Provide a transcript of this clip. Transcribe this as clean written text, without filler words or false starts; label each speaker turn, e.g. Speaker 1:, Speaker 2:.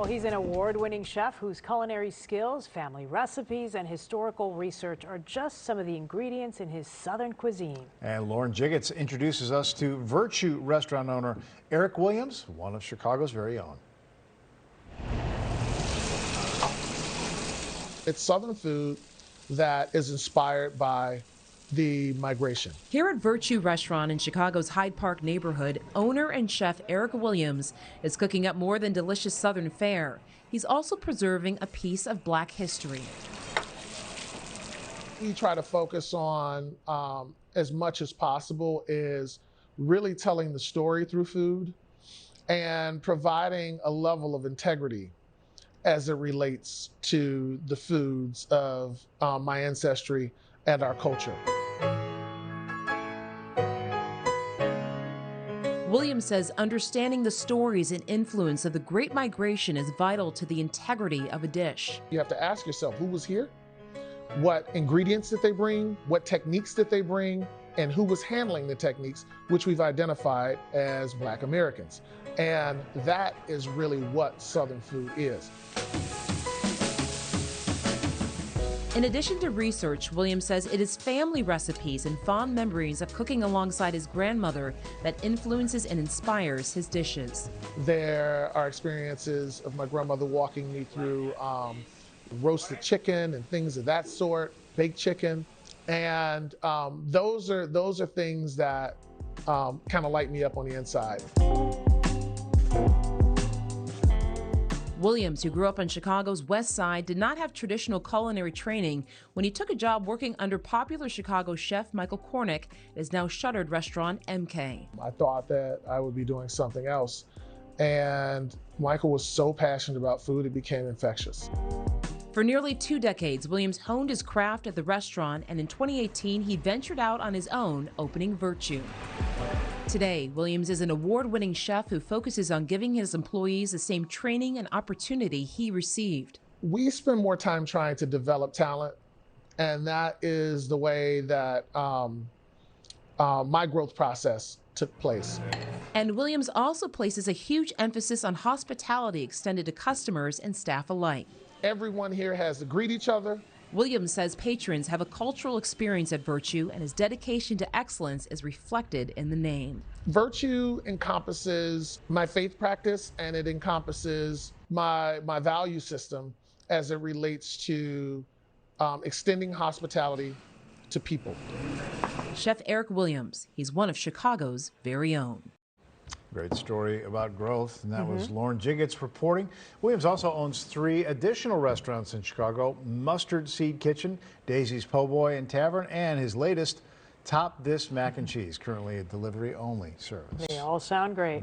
Speaker 1: Well, he's an award-winning chef whose culinary skills, family recipes, and historical research are just some of the ingredients in his Southern cuisine.
Speaker 2: And Lauren Jiggets introduces us to Virtue restaurant owner Eric Williams, one of Chicago's very own.
Speaker 3: It's Southern food that is inspired by the migration.
Speaker 4: Here at Virtue Restaurant in Chicago's Hyde Park neighborhood, owner and chef Eric Williams is cooking up more than delicious Southern fare. He's also preserving a piece of Black history.
Speaker 3: We try to focus on, as much as possible, is really telling the story through food and providing a level of integrity as it relates to the foods of my ancestry and our culture.
Speaker 4: Williams says understanding the stories and influence of the Great Migration is vital to the integrity of a dish.
Speaker 3: You have to ask yourself, who was here? What ingredients did they bring? What techniques did they bring? And who was handling the techniques, which we've identified as Black Americans. And that is really what Southern food is.
Speaker 4: In addition to research, Williams says it is family recipes and fond memories of cooking alongside his grandmother that influences and inspires his dishes.
Speaker 3: There are experiences of my grandmother walking me through roasted chicken and things of that sort, baked chicken. And those are things that kind of light me up on the inside.
Speaker 4: Williams, who grew up on Chicago's West Side, did not have traditional culinary training when he took a job working under popular Chicago chef Michael Cornick at his now shuttered restaurant MK.
Speaker 3: I thought that I would be doing something else. And Michael was so passionate about food, it became infectious.
Speaker 4: For nearly 2 decades, Williams honed his craft at the restaurant, and in 2018, he ventured out on his own, opening Virtue. Today, Williams is an award-winning chef who focuses on giving his employees the same training and opportunity he received.
Speaker 3: We spend more time trying to develop talent, and that is the way that my growth process took place.
Speaker 4: And Williams also places a huge emphasis on hospitality extended to customers and staff alike.
Speaker 3: Everyone here has to greet each other.
Speaker 4: Williams says patrons have a cultural experience at Virtue, and his dedication to excellence is reflected in the name.
Speaker 3: Virtue encompasses my faith practice, and it encompasses my value system as it relates to extending hospitality to people.
Speaker 4: Chef Eric Williams, he's one of Chicago's very own.
Speaker 2: Great story about growth, and that was Lauren Jiggets reporting. Williams also owns 3 additional restaurants in Chicago: Mustard Seed Kitchen, Daisy's Po' Boy and Tavern, and his latest, Top This Mac and Cheese, currently a delivery-only service.
Speaker 1: They all sound great.